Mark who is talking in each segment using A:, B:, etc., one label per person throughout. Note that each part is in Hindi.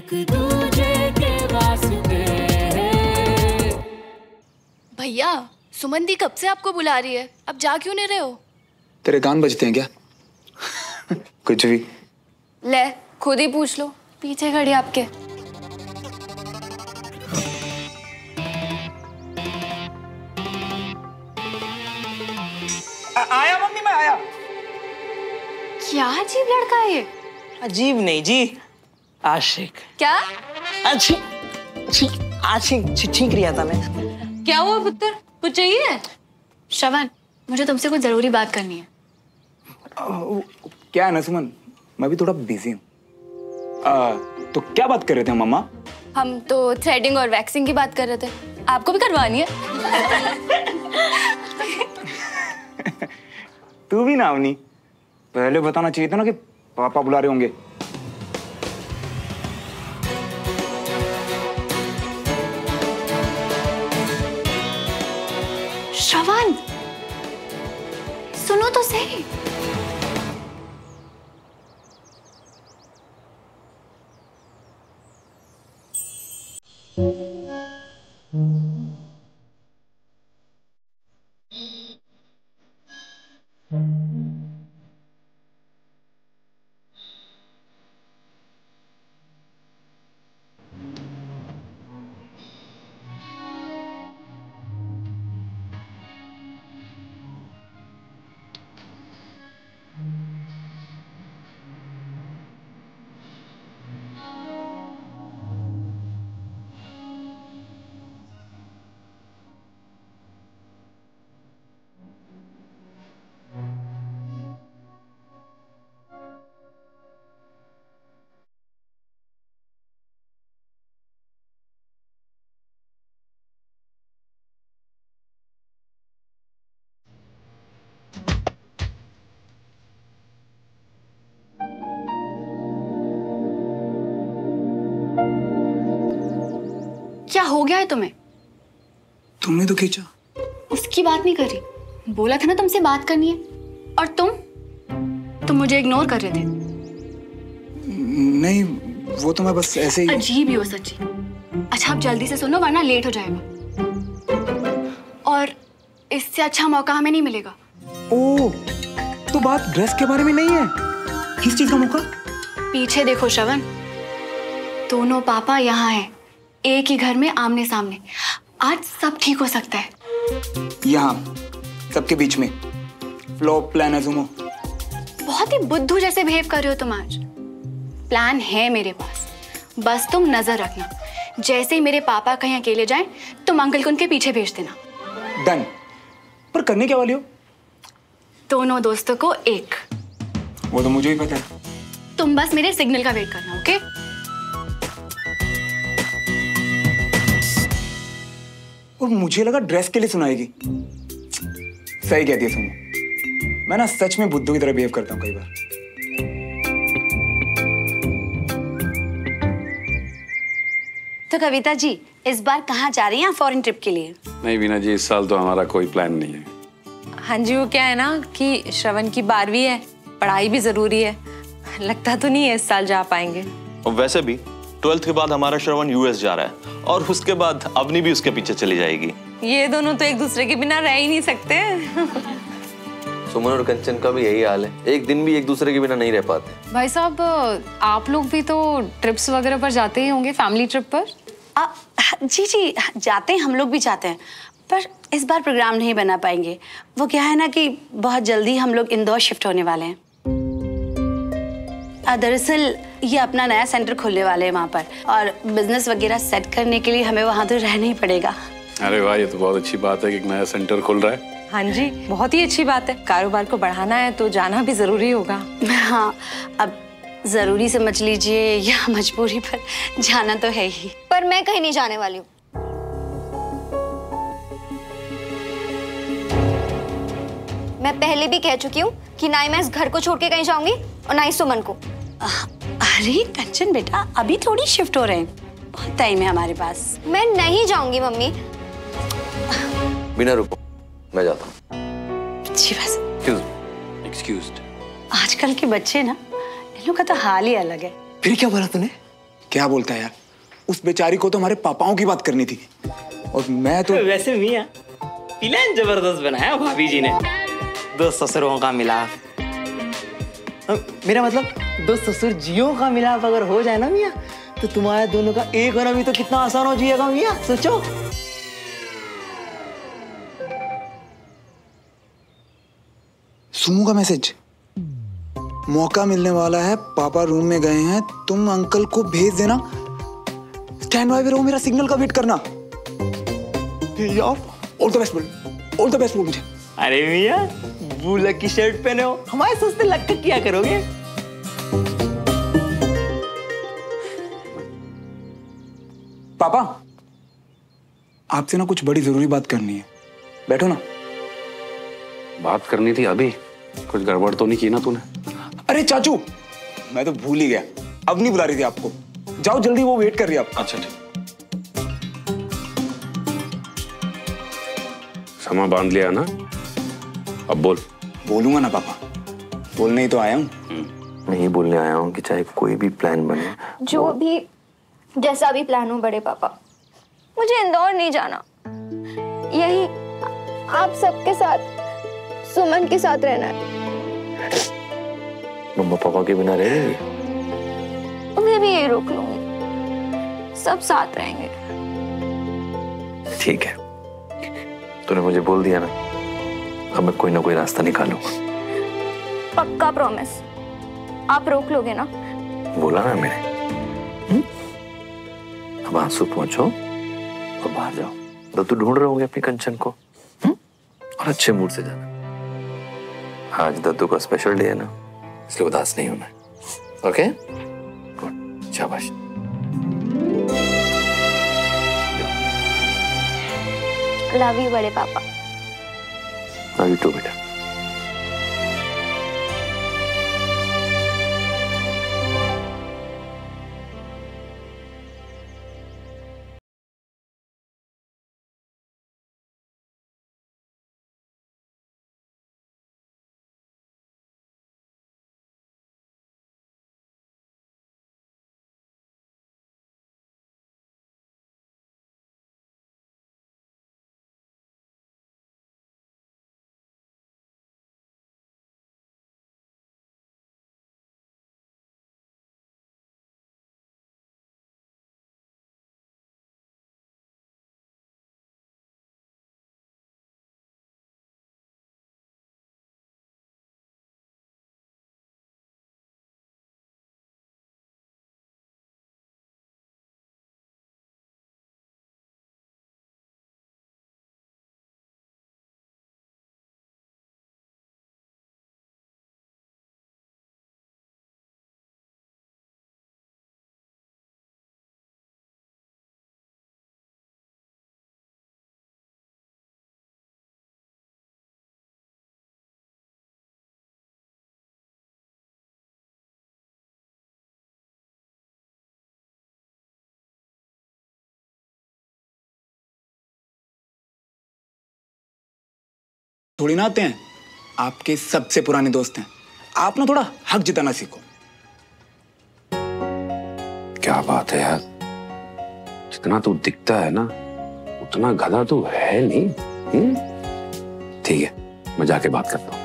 A: एक दूजे के वास्ते।
B: भैया, सुमन दी कब से आपको बुला रही है, अब जा क्यों नहीं रहे हो?
C: तेरे कान बजते हैं क्या? कुछ भी।
B: ले, खुद ही पूछ लो, पीछे खड़ी आपके।
D: आया मम्मी, मैं आया।
B: क्या अजीब लड़का है ये?
D: अजीब नहीं जी, आशिक।
B: क्या?
D: आशिक ठीक रिया था मैं।
E: क्या हुआ पुत्र, कुछ चाहिए?
B: श्रवण, मुझे तुमसे कुछ जरूरी बात करनी है।
C: क्या है ना सुमन, मैं भी थोड़ा बिजी हूँ। तो क्या बात कर रहे थे मम्मा?
B: हम तो थ्रेडिंग और वैक्सिंग की बात कर रहे थे, आपको भी करवानी है?
C: तू भी ना अवनी, पहले बताना चाहिए था ना कि पापा बुला रहे होंगे।
B: श्रवण, सुनो तो सही। क्या हो गया है तुम्हें?
C: तुमने तो खींचा।
B: उसकी बात नहीं करी, बोला था ना तुमसे बात करनी है। और तुम मुझे इग्नोर कर रहे थे।
C: नहीं, वो तो मैं बस ऐसे ही।
B: अजीब ही हो सच्ची। अच्छा, आप जल्दी से सुनो वरना लेट हो जाएगा, और इससे अच्छा मौका हमें नहीं मिलेगा।
C: ओह, तो बात ड्रेस के बारे में नहीं है, किस चीज का मौका?
B: पीछे देखो श्रवण, दोनों पापा यहाँ हैं, एक ही घर में आमने सामने। आज सब ठीक हो सकता है।
C: यहाँ सबके बीच में फ्लॉप प्लान अज़ूमो।
B: बहुत ही बुद्धू जैसे बिहेव कर रहे हो तुम आज। प्लान है मेरे पास, बस तुम नजर रखना। जैसे ही मेरे पापा कहीं अकेले जाएं, तुम अंकल को उनके पीछे भेज देना।
C: डन। पर करने क्या वाली हो?
B: दोनों दोस्तों को एक।
C: वो तो मुझे ही पता है।
B: तुम बस मेरे सिग्नल का वेट करना, ओके?
C: और मुझे लगा ड्रेस के लिए सुनाएगी। सही कहती है सुनो, मैं ना सच में बुद्धू की तरह बिहेव करता हूँ कई बार।
F: तो कविता जी, इस बार कहाँ जा रही हैं फॉरेन ट्रिप के लिए?
G: नहीं बीना जी, इस साल तो हमारा कोई प्लान नहीं है।
E: हाँ जी, वो क्या है ना कि श्रवण की 12वीं है, पढ़ाई भी जरूरी है। लगता तो नहीं है इस साल जा पाएंगे।
H: और वैसे भी 12th के बाद हमारा श्रवण यूएस जा रहा है, और उसके बाद अवनी भी उसके पीछे चली जाएगी।
E: ये दोनों तो एक दूसरे के बिना रह ही नहीं सकते।
I: सुमन और कंचन का भी यही हाल है, एक दिन भी एक दूसरे के बिना नहीं रह पाते।
J: भाई साहब, आप लोग भी तो ट्रिप्स वगैरह पर जाते ही होंगे, फैमिली ट्रिप पर?
F: जी जाते हैं, हम लोग भी जाते हैं, पर इस बार प्रोग्राम नहीं बना पाएंगे। वो क्या है ना कि बहुत जल्दी हम लोग इंदौर शिफ्ट होने वाले हैं। दरअसल ये अपना नया सेंटर खोलने वाले हैं वहाँ पर, और बिजनेस वगैरह सेट करने के लिए हमें वहाँ तो रहना ही पड़ेगा।
G: अरे वाह, ये तो बहुत अच्छी बात है कि एक नया सेंटर खुल रहा है।
E: हाँ जी, बहुत ही अच्छी बात है। कारोबार को बढ़ाना है तो जाना भी जरूरी होगा।
F: हाँ, अब जरूरी समझ लीजिए या मजबूरी, पर जाना तो है ही।
K: पर मैं कहीं नहीं जाने वाली हूँ। मैं पहले भी कह चुकी हूँ कि ना ही मैं इस घर को छोड़ के कहीं जाऊंगी और ना ही सुमन को।
F: अरे कंचन बेटा, अभी थोड़ी शिफ्ट हो रहे हैं, बहुत टाइम है हमारे पास।
K: मैं नहीं जाऊंगी मम्मी।
I: बिना रुको, मैं जाता हूँ।
F: जी बस।
G: एक्सक्यूज्ड।
F: आजकल के बच्चे ना, इन लोग का तो हाल ही अलग है।
D: फिर क्या बोला तूने?
C: क्या बोलता है यार, उस बेचारी को तो हमारे पापाओं की बात करनी थी और मैं तो।
D: वैसे मियां प्लान जबरदस्त बनाया भाभी जी ने। दो ससुरों का मिलाप, मेरा मतलब दो ससुर जियों का मिलाप अगर हो जाए ना मियां, तो तुम्हारे दोनों का एक होना भी तो कितना आसान हो जाएगा मियां, सोचो।
C: सुमू का मैसेज, मौका मिलने वाला है, पापा रूम में गए हैं, तुम अंकल को भेज देना, स्टैंड बाय पे रहो, मेरा सिग्नल का वेट करना। यार ऑल द बेस्ट बोल, ऑल द बेस्ट बोल मुझे।
D: अरे मियां बुलक की शर्ट पहने हो, हमारे सस्ते लग कर क्या करोगे?
C: पापा आपसे ना कुछ बड़ी जरूरी बात करनी है, बैठो ना।
G: बात करनी थी अभी, कुछ गड़बड़ तो नहीं की ना तूने?
C: अरे चाचू मैं तो भूल ही गया, अब नहीं बुला रही थी आपको, जाओ जल्दी, वो वेट कर रही है आपका।
G: अच्छा ठीक। समा बांध लिया ना, अब बोल।
C: बोलूंगा ना पापा, बोलने ही तो आया हूँ।
I: मैं ही बोलने आया हूँ कि चाहे कोई भी प्लान बने,
K: जो भी जैसा भी प्लान हो बड़े पापा, मुझे इंदौर नहीं जाना, यही आप सबके साथ, सुमन के साथ रहना है।
I: मम्मा पापा के बिना रहेंगे?
K: उन्हें भी यही रोक लूंगी, सब साथ रहेंगे।
I: ठीक है, तूने मुझे बोल दिया ना, अब मैं कोई ना कोई रास्ता निकालूंगा।
K: पक्का प्रॉमिस, आप रोक लोगे ना?
I: बोला ना मैंने। अब आंसू पहुंचो और बाहर जाओ, तो तू ढूंढ रहे होंगे अपनी कंचन को। और अच्छे मूड से जाना, आज दद्दू का स्पेशल डे है ना, इसलिए उदास नहीं होना है। ओके गुड, शाबाश।
K: लव यू बड़े पापा।
I: लव यू टू बेटा।
C: थोड़ी ना आते हैं, आपके सबसे पुराने दोस्त हैं, आप ना थोड़ा हक जताना सीखो।
G: क्या बात है यार, जितना तू दिखता है ना उतना गधा तू है नहीं। ठीक है, मैं जाके बात करता हूँ।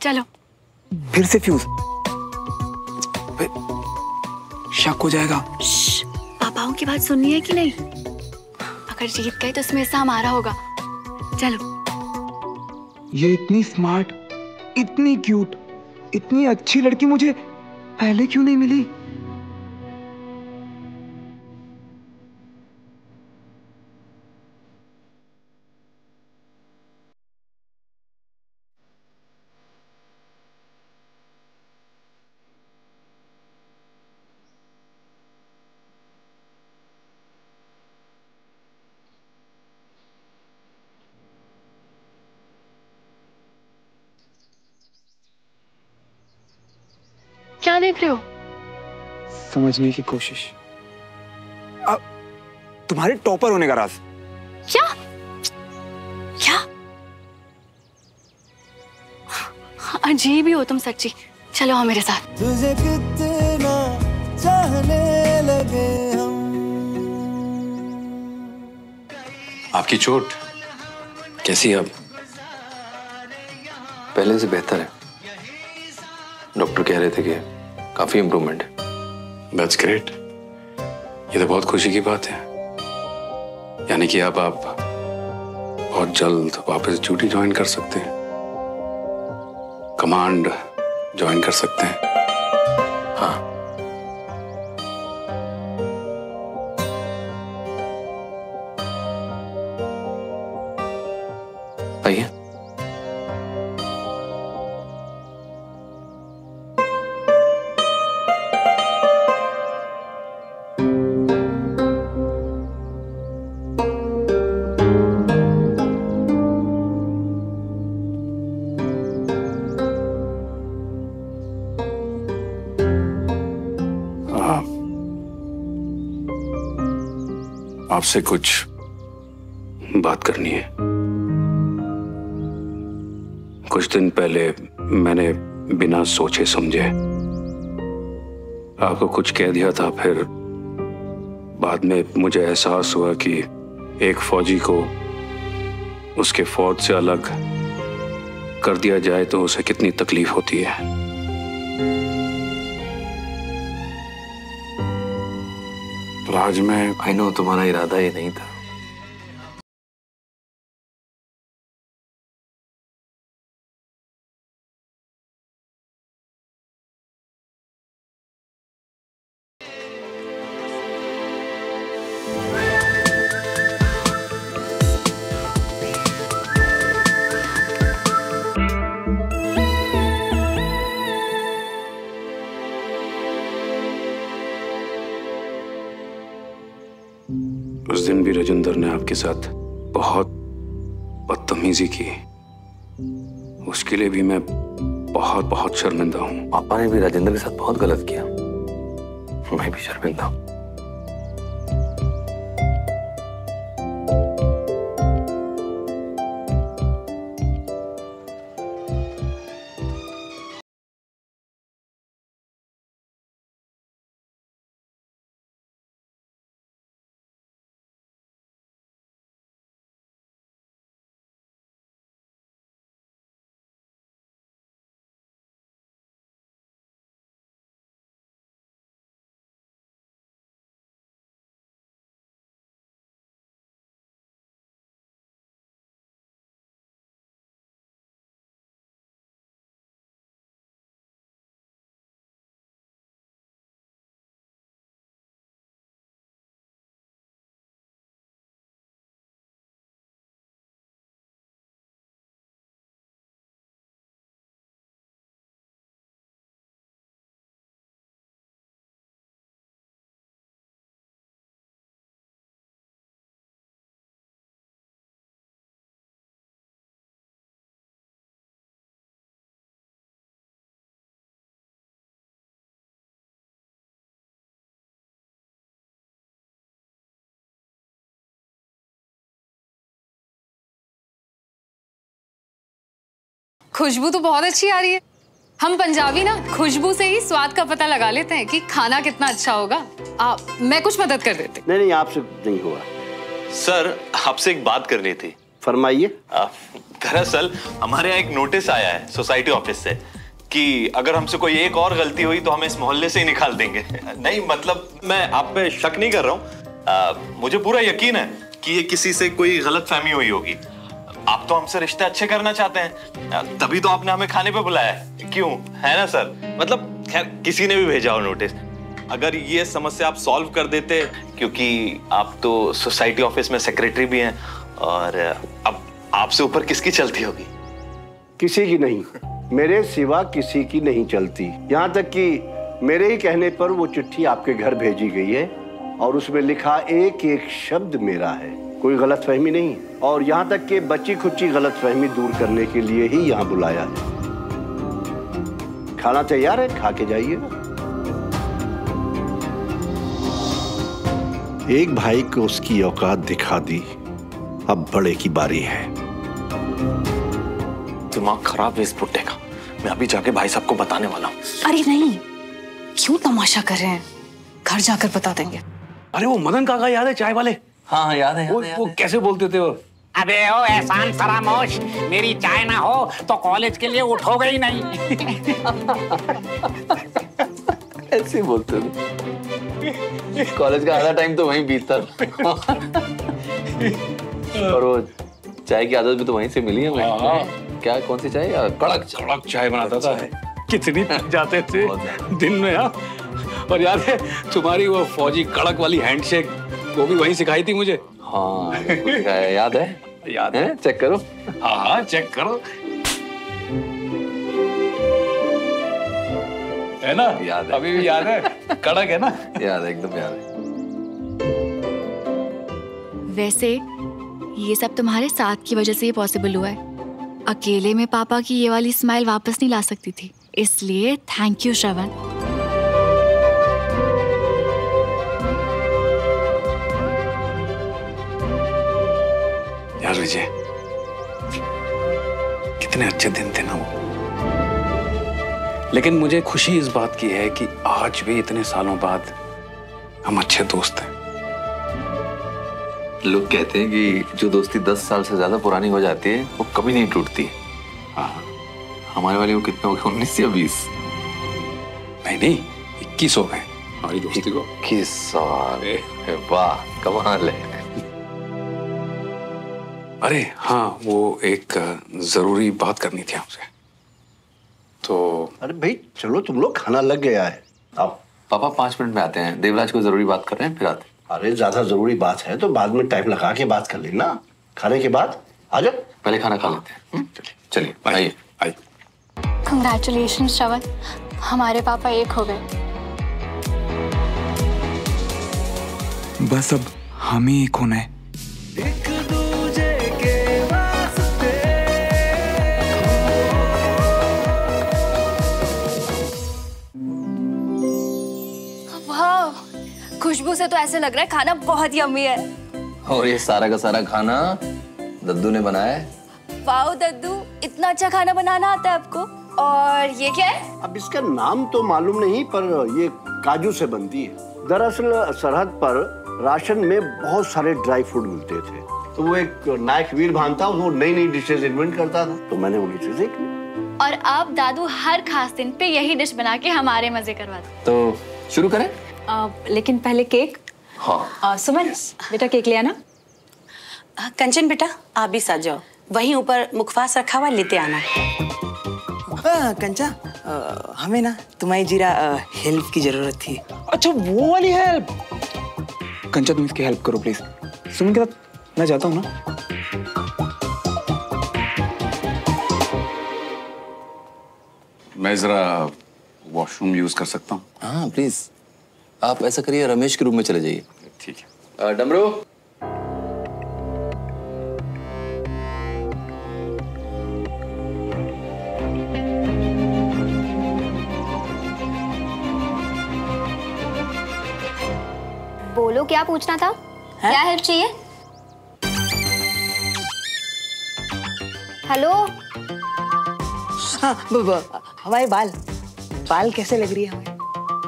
B: चलो।
C: फिर से फ्यूज, शक हो जाएगा।
B: पापाओं की बात सुननी है कि नहीं? अगर जीत गए तो उसमें हिस्सा हमारा होगा। चलो।
C: ये इतनी स्मार्ट, इतनी क्यूट, इतनी अच्छी लड़की मुझे पहले क्यों नहीं मिली?
B: देख रहे हो?
C: समझने की कोशिश। तुम्हारे टॉपर होने का राज।
B: क्या? क्या? अजीब ही हो तुम सच्ची। चलो आओ मेरे साथ।
A: तुझे कितना चाहने लगे हम।
I: आपकी चोट कैसी है अब? पहले से बेहतर है। डॉक्टर कह रहे थे कि काफी इम्प्रूवमेंट है। That's great. ये तो बहुत खुशी की बात है। यानी कि अब आप बहुत जल्द वापस ड्यूटी ज्वाइन कर सकते हैं, कमांड ज्वाइन कर सकते हैं। हाँ, आइए। आपसे कुछ बात करनी है। कुछ दिन पहले मैंने बिना सोचे समझे आपको कुछ कह दिया था। फिर बाद में मुझे एहसास हुआ कि एक फौजी को उसके फौज से अलग कर दिया जाए तो उसे कितनी तकलीफ होती है। आज मैं आई नो तुम्हारा इरादा ये नहीं था। उस दिन भी राजेंद्र ने आपके साथ बहुत बदतमीजी की। उसके लिए भी मैं बहुत बहुत शर्मिंदा हूँ। पापा ने भी राजेंद्र के साथ बहुत गलत किया। मैं भी शर्मिंदा हूँ।
J: खुशबू तो बहुत अच्छी आ रही है। हम पंजाबी ना खुशबू से ही स्वाद का पता लगा लेते हैं कि खाना कितना अच्छा होगा। मैं कुछ मदद कर देती।
L: नहीं, आपसे नहीं हुआ।
H: सर, आपसे एक बात करनी थी।
L: फरमाइए।
H: दरअसल हमारे यहाँ एक नोटिस आया है सोसाइटी ऑफिस से कि अगर हमसे कोई एक और गलती हुई तो हमें इस मोहल्ले से ही निकाल देंगे। नहीं, मतलब मैं आप पे शक नहीं कर रहा हूँ। मुझे पूरा यकीन है कि ये किसी से कोई गलतफहमी हुई होगी। आप तो हमसे रिश्ते अच्छे करना चाहते हैं, तभी तो आपने हमें खाने पे बुलाया है। क्यों, है ना सर? मतलब खैर, किसी ने भी भेजा हो नोटिस। अगर ये समस्या आप सॉल्व कर देते, क्योंकि आप तो सोसाइटी ऑफिस में सेक्रेटरी भी हैं, और अब आपसे ऊपर किसकी चलती होगी?
L: किसी की नहीं, मेरे सिवा किसी की नहीं चलती। यहाँ तक कि मेरे ही कहने पर वो चिट्ठी आपके घर भेजी गई है और उसमें लिखा एक एक शब्द मेरा है। कोई गलतफहमी नहीं। और यहाँ तक कि बची खुची गलतफहमी दूर करने के लिए ही यहाँ बुलाया है। खाना तैयार है, खा के जाइएगा। एक भाई को उसकी औकात दिखा दी, अब बड़े की बारी है।
H: दिमाग खराब है इस बुड्ढे का। मैं अभी जाके भाई साहब को बताने वाला हूँ।
B: अरे नहीं, क्यों तमाशा कर रहे हैं? घर जाकर बता देंगे।
G: अरे वो मदन काका याद है, चाय वाले?
I: हाँ याद है,
G: वो कैसे बोलते थे वो?
M: अबे ओ एहसान फरामोश, मेरी चाय ना हो तो कॉलेज के लिए उठोगे ही नहीं।
I: ऐसे बोलते थे। कॉलेज का आधा टाइम तो वहीं बीतता था। और वो चाय की आदत भी तो वहीं से मिली है हमें। क्या, कौन सी चाय?
G: कड़क चाय बनाता था। कितनी जाते थे दिन में। हाँ, और याद है तुम्हारी वो फौजी कड़क वाली हैंडशेक, वो भी वहीं सिखाई थी मुझे।
I: हाँ सिखाया, याद है?
G: याद है,
I: चेक करो।
G: हाँ चेक करो, है ना?
I: याद है,
G: अभी भी याद है। कड़क है ना?
I: याद है, एकदम याद है।
B: वैसे ये सब तुम्हारे साथ की वजह से ही पॉसिबल हुआ है। अकेले में पापा की ये वाली स्माइल वापस नहीं ला सकती थी, इसलिए थैंक यू श्रवण।
G: यार विजय, कितने अच्छे दिन थे ना वो। लेकिन मुझे खुशी इस बात की है कि आज भी इतने सालों बाद हम अच्छे दोस्त हैं।
I: लोग कहते हैं कि जो दोस्ती 10 साल से ज्यादा पुरानी हो जाती है वो कभी नहीं टूटती।
G: हाँ,
I: हमारे वाले को कितने हो गए? 19 या 20?
G: नहीं 21 हो गए हमारी दोस्ती को।
I: 21 साल, वाह कमाल है।
G: अरे हाँ, वो एक जरूरी बात करनी थी आपसे। तो
L: अरे भाई चलो, तुम लोग, खाना लग गया है। आओ।
I: पापा 5 मिनट में आते हैं, देवराज को जरूरी बात कर रहे हैं, फिर आते हैं।
L: अरे ज्यादा जरूरी बात है तो बाद में टाइम लगा के बात कर लेना, खाने के बाद आ जाओ।
I: पहले खाना खा लेते हैं। चलिए आइए।
B: कंग्रेचुलेशन श्रवण, हमारे पापा एक हो गए।
C: बस अब हम ही एक होना है।
K: खुशबू से तो ऐसे लग रहा है खाना बहुत यम्मी है।
I: और ये सारा का सारा खाना दद्दू ने बनाया है।
K: वाओ दद्दू, इतना अच्छा खाना बनाना आता है आपको। और ये क्या है?
L: अब इसका नाम तो मालूम नहीं, पर ये काजू से बनती है। दरअसल सरहद पर राशन में बहुत सारे ड्राई फ्रूट मिलते थे, तो वो एक नायक वीर भान था, वो नई नई डिशेज इन्वेंट करता था, तो मैंने उन्हीं से सीख ली।
B: और अब दादू हर खास दिन पे यही डिश बना के हमारे मजे करवाते।
I: तो शुरू करें?
J: लेकिन पहले केक।
I: हाँ।
J: सुमन बेटा केक ले आना।
F: कंचन बेटा आप भी साथ जाओ, वहीं ऊपर मुखवास रखा हुआ लेते आना।
D: कंचा, हमें ना तुम्हारी जीरा हेल्प की जरूरत थी। अच्छा वो वाली हेल्प?
C: कंचा तुम इसकी हेल्प करो प्लीज। सुमन के साथ मैं जाता हूँ ना।
G: मैं जरा वॉशरूम यूज कर सकता हूँ?
I: हाँ प्लीज। आप ऐसा करिए, रमेश के रूम में चले जाइए।
G: ठीक है।
I: डमरू।
K: बोलो क्या पूछना था? क्या हेल्प चाहिए? हेलो।
D: हाँ, हमारे बाल कैसे लग रही है हमें?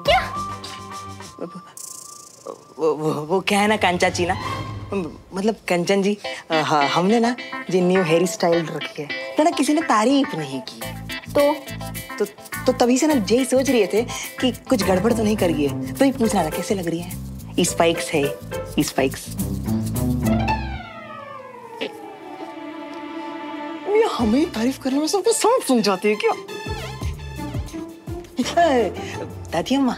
K: क्या?
D: वो क्या है ना कांचा जी ना, मतलब कंचन जी, हमने ना जो न्यू हेयर स्टाइल रखी है तो ना किसी ने तारीफ नहीं की, तो तभी से ना यही सोच रहे थे कि कुछ गड़बड़ तो नहीं करी है, तो ही पूछना था कैसे लग रही है। स्पाइक्स है, स्पाइक्स। ये हमें तारीफ करने में सबको समझ समझाती है क्या? दादी अम्मा,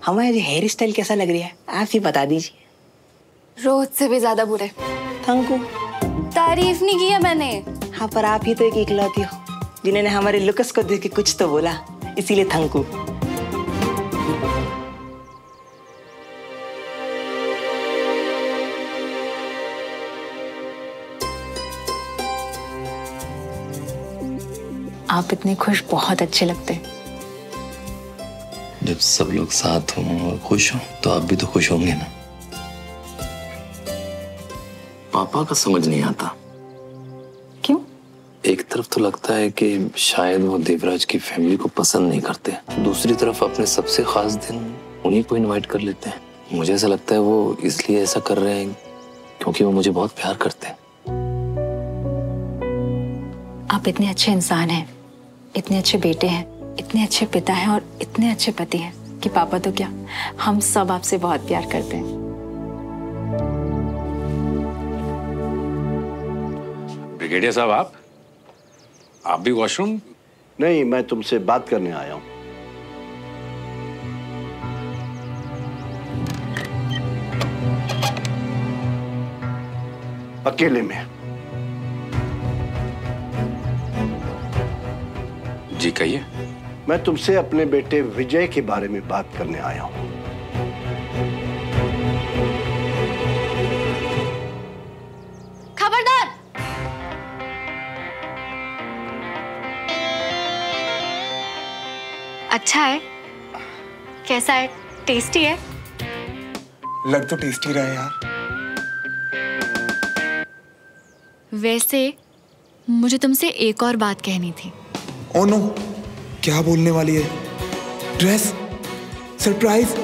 D: हमारे हेयर स्टाइल कैसा लग रही है आप ही बता दीजिए।
B: रोज से भी ज्यादा बुरे।
D: Thank you.
F: तारीफ नहीं की है मैंने।
D: हाँ पर आप ही तो एक इकलौती हो जिन्होंने हमारे लुक्स को देख के कुछ तो बोला, इसीलिए थैंक यू।
B: आप इतने खुश बहुत अच्छे लगते हैं।
I: जब सब लोग साथ हों और खुश हों तो आप भी तो खुश होंगे ना। पापा का समझ नहीं आता।
E: क्यों?
I: एक तरफ तो लगता है कि शायद वो देवराज की फैमिली को पसंद नहीं करते, दूसरी तरफ अपने सबसे खास दिन उन्हीं को इनवाइट कर लेते हैं। मुझे ऐसा लगता है वो इसलिए ऐसा कर रहे हैं क्योंकि वो मुझे बहुत प्यार करते हैं।
E: आप इतने अच्छे इंसान हैं, इतने अच्छे बेटे हैं, इतने अच्छे पिता हैं और इतने अच्छे पति हैं कि पापा तो क्या, हम सब आपसे बहुत प्यार करते हैं।
G: ब्रिगेडियर साहब, आप भी वॉशरूम?
L: नहीं, मैं तुमसे बात करने आया हूं। अकेले में।
G: जी कहिए।
L: मैं तुमसे अपने बेटे विजय के बारे में बात करने आया हूं।
B: खबरदार! अच्छा है? कैसा है? टेस्टी है?
C: लग तो टेस्टी रहा है यार।
B: वैसे मुझे तुमसे एक और बात कहनी थी।
C: ओ नो, क्या बोलने वाली है? ड्रेस? सरप्राइज?